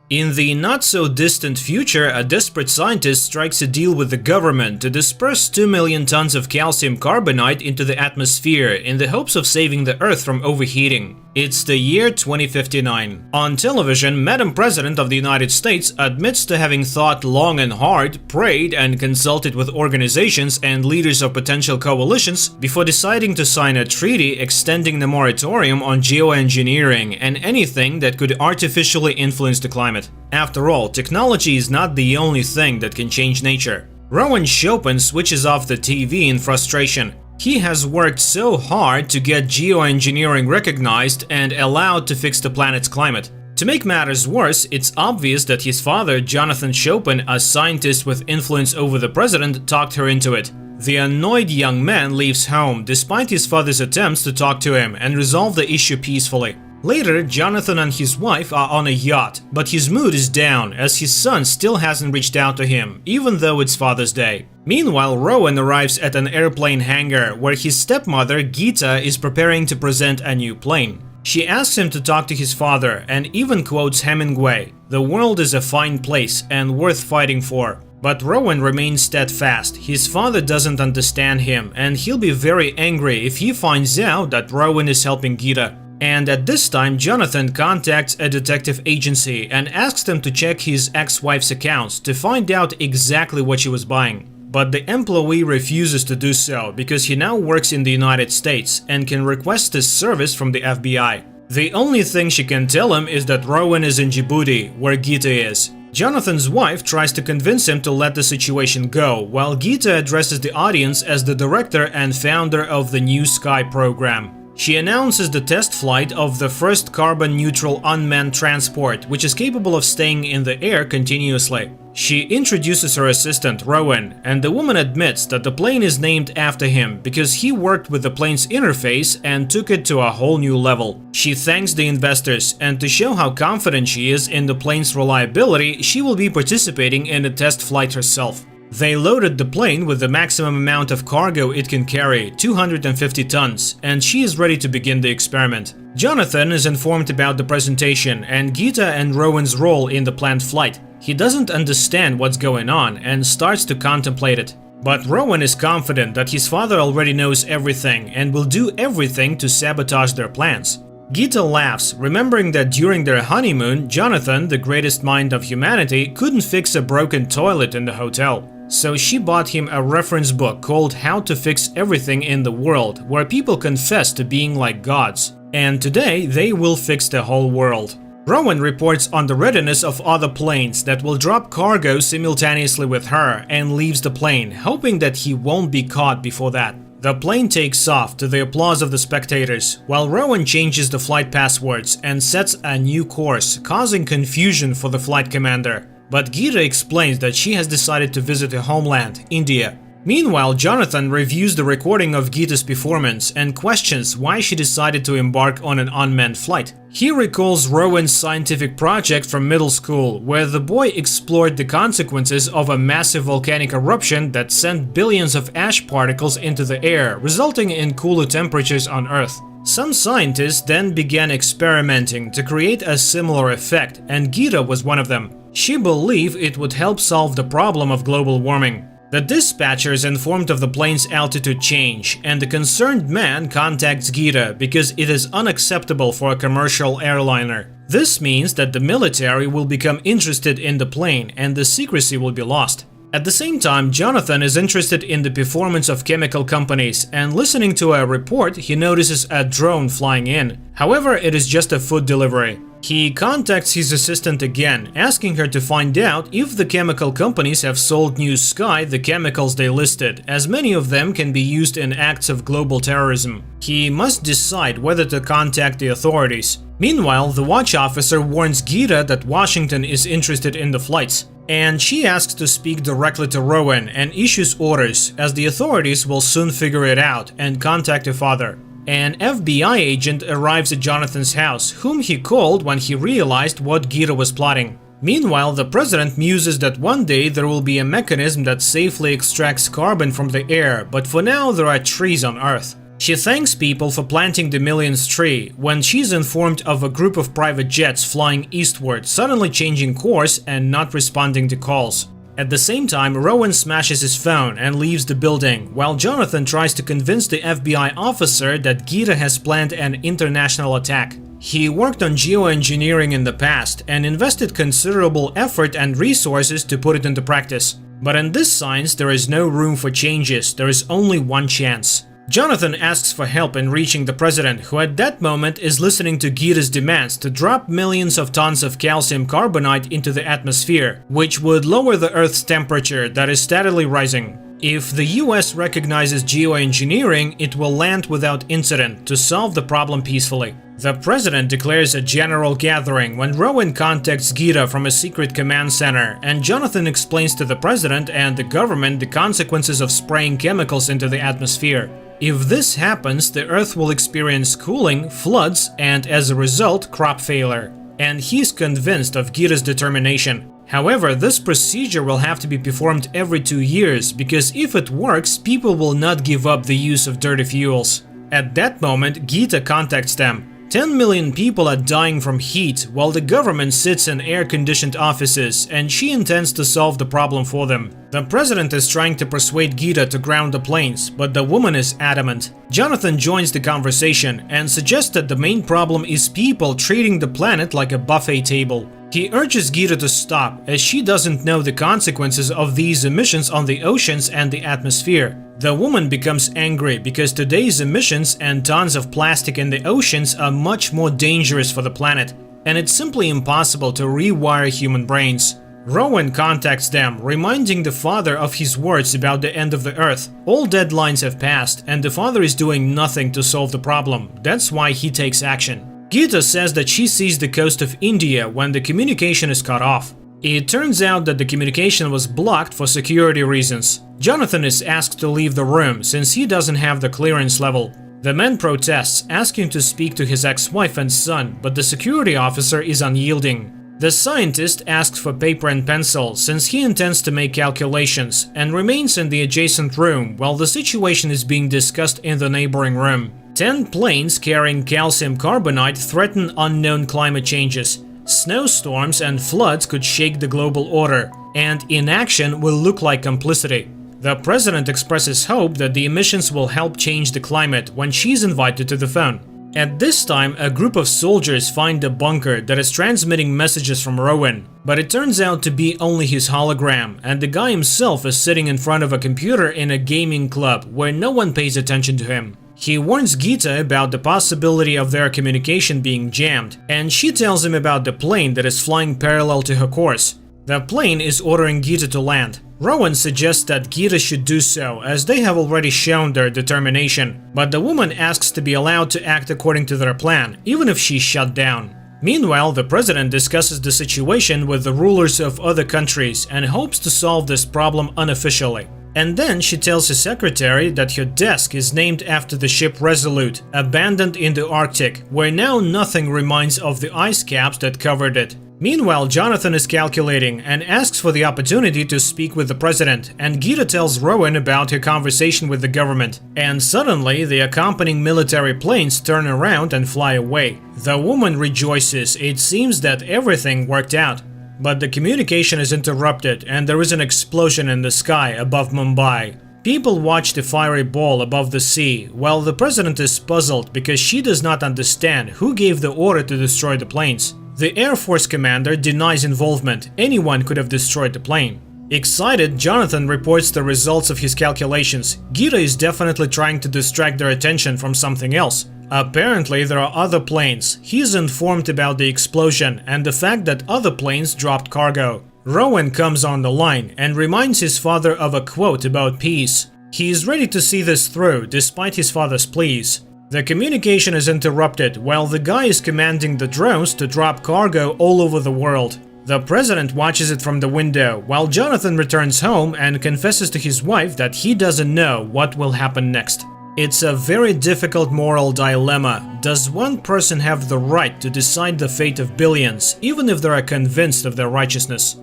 In the not-so-distant future, a desperate scientist strikes a deal with the government to disperse 2 million tons of calcium carbonate into the atmosphere in the hopes of saving the Earth from overheating. It's the year 2059. On television, Madam President of the United States admits to having thought long and hard, prayed and consulted with organizations and leaders of potential coalitions before deciding to sign a treaty extending the moratorium on geoengineering and anything that could artificially influence the climate. After all, technology is not the only thing that can change nature. Rowan Chopin switches off the TV in frustration. He has worked so hard to get geoengineering recognized and allowed to fix the planet's climate. To make matters worse, it's obvious that his father, Jonathan Chopin, a scientist with influence over the president, talked her into it. The annoyed young man leaves home despite his father's attempts to talk to him and resolve the issue peacefully. Later, Jonathan and his wife are on a yacht, but his mood is down as his son still hasn't reached out to him, even though it's Father's Day. Meanwhile, Rowan arrives at an airplane hangar where his stepmother, Geeta, is preparing to present a new plane. She asks him to talk to his father and even quotes Hemingway, "The world is a fine place and worth fighting for." But Rowan remains steadfast. His father doesn't understand him and he'll be very angry if he finds out that Rowan is helping Geeta. And at this time, Jonathan contacts a detective agency and asks them to check his ex-wife's accounts to find out exactly what she was buying. But the employee refuses to do so because he now works in the United States and can request this service from the FBI. The only thing she can tell him is that Rowan is in Djibouti, where Geeta is. Jonathan's wife tries to convince him to let the situation go, while Geeta addresses the audience as the director and founder of the New Sky program. She announces the test flight of the first carbon-neutral unmanned transport, which is capable of staying in the air continuously. She introduces her assistant, Rowan, and the woman admits that the plane is named after him because he worked with the plane's interface and took it to a whole new level. She thanks the investors, and to show how confident she is in the plane's reliability, she will be participating in the test flight herself. They loaded the plane with the maximum amount of cargo it can carry, 250 tons, and she is ready to begin the experiment. Jonathan is informed about the presentation and Geeta and Rowan's role in the planned flight. He doesn't understand what's going on and starts to contemplate it. But Rowan is confident that his father already knows everything and will do everything to sabotage their plans. Geeta laughs, remembering that during their honeymoon, Jonathan, the greatest mind of humanity, couldn't fix a broken toilet in the hotel. So she bought him a reference book called How to Fix Everything in the World, where people confess to being like gods. And today, they will fix the whole world. Rowan reports on the readiness of other planes that will drop cargo simultaneously with her and leaves the plane, hoping that he won't be caught before that. The plane takes off to the applause of the spectators, while Rowan changes the flight passwords and sets a new course, causing confusion for the flight commander. But Geeta explains that she has decided to visit her homeland, India. Meanwhile, Jonathan reviews the recording of Geeta's performance and questions why she decided to embark on an unmanned flight. He recalls Rowan's scientific project from middle school, where the boy explored the consequences of a massive volcanic eruption that sent billions of ash particles into the air, resulting in cooler temperatures on Earth. Some scientists then began experimenting to create a similar effect, and Geeta was one of them. She believed it would help solve the problem of global warming. The dispatcher is informed of the plane's altitude change, and the concerned man contacts Geeta because it is unacceptable for a commercial airliner. This means that the military will become interested in the plane and the secrecy will be lost. At the same time, Jonathan is interested in the performance of chemical companies, and listening to a report, he notices a drone flying in. However, it is just a food delivery. He contacts his assistant again, asking her to find out if the chemical companies have sold New Sky the chemicals they listed, as many of them can be used in acts of global terrorism. He must decide whether to contact the authorities. Meanwhile, the watch officer warns Geeta that Washington is interested in the flights, and she asks to speak directly to Rowan and issues orders, as the authorities will soon figure it out and contact her father. An FBI agent arrives at Jonathan's house, whom he called when he realized what Geeta was plotting. Meanwhile, the president muses that one day there will be a mechanism that safely extracts carbon from the air, but for now there are trees on Earth. She thanks people for planting the millionth tree when she's informed of a group of private jets flying eastward, suddenly changing course and not responding to calls. At the same time, Rowan smashes his phone and leaves the building, while Jonathan tries to convince the FBI officer that Gita has planned an international attack. He worked on geoengineering in the past and invested considerable effort and resources to put it into practice. But in this science, there is no room for changes, there is only one chance. Jonathan asks for help in reaching the president, who at that moment is listening to Gita's demands to drop millions of tons of calcium carbonate into the atmosphere, which would lower the Earth's temperature that is steadily rising. If the US recognizes geoengineering, it will land without incident to solve the problem peacefully. The president declares a general gathering when Rowan contacts Gita from a secret command center, and Jonathan explains to the president and the government the consequences of spraying chemicals into the atmosphere. If this happens, the Earth will experience cooling, floods, and as a result, crop failure. And he's convinced of Gita's determination. However, this procedure will have to be performed every 2 years, because if it works, people will not give up the use of dirty fuels. At that moment, Gita contacts them. 10 million people are dying from heat, while the government sits in air-conditioned offices, and she intends to solve the problem for them. The president is trying to persuade Gita to ground the planes, but the woman is adamant. Jonathan joins the conversation and suggests that the main problem is people treating the planet like a buffet table. He urges Gita to stop, as she doesn't know the consequences of these emissions on the oceans and the atmosphere. The woman becomes angry because today's emissions and tons of plastic in the oceans are much more dangerous for the planet, and it's simply impossible to rewire human brains. Rowan contacts them, reminding the father of his words about the end of the Earth. All deadlines have passed, and the father is doing nothing to solve the problem. That's why he takes action. Gita says that she sees the coast of India when the communication is cut off. It turns out that the communication was blocked for security reasons. Jonathan is asked to leave the room since he doesn't have the clearance level. The man protests, asking to speak to his ex-wife and son, but the security officer is unyielding. The scientist asks for paper and pencil since he intends to make calculations, and remains in the adjacent room while the situation is being discussed in the neighboring room. 10 planes carrying calcium carbonate threaten unknown climate changes. Snowstorms and floods could shake the global order, and inaction will look like complicity. The president expresses hope that the emissions will help change the climate when she's invited to the phone. At this time, a group of soldiers find a bunker that is transmitting messages from Rowan, but it turns out to be only his hologram, and the guy himself is sitting in front of a computer in a gaming club where no one pays attention to him. He warns Gita about the possibility of their communication being jammed, and she tells him about the plane that is flying parallel to her course. The plane is ordering Gita to land. Rowan suggests that Gita should do so, as they have already shown their determination, but the woman asks to be allowed to act according to their plan, even if she's shut down. Meanwhile, the president discusses the situation with the rulers of other countries and hopes to solve this problem unofficially. And then she tells his secretary that her desk is named after the ship Resolute, abandoned in the Arctic, where now nothing reminds of the ice caps that covered it. Meanwhile, Jonathan is calculating and asks for the opportunity to speak with the president, and Gita tells Rowan about her conversation with the government. And suddenly, the accompanying military planes turn around and fly away. The woman rejoices. It seems that everything worked out. But the communication is interrupted, and there is an explosion in the sky above Mumbai. People watch the fiery ball above the sea, while the president is puzzled because she does not understand who gave the order to destroy the planes. The Air Force commander denies involvement. Anyone could have destroyed the plane. Excited, Jonathan reports the results of his calculations. Gita is definitely trying to distract their attention from something else. Apparently, there are other planes. He is informed about the explosion and the fact that other planes dropped cargo. Rowan comes on the line and reminds his father of a quote about peace. He is ready to see this through, despite his father's pleas. The communication is interrupted while the guy is commanding the drones to drop cargo all over the world. The president watches it from the window, while Jonathan returns home and confesses to his wife that he doesn't know what will happen next. It's a very difficult moral dilemma. Does one person have the right to decide the fate of billions, even if they are convinced of their righteousness?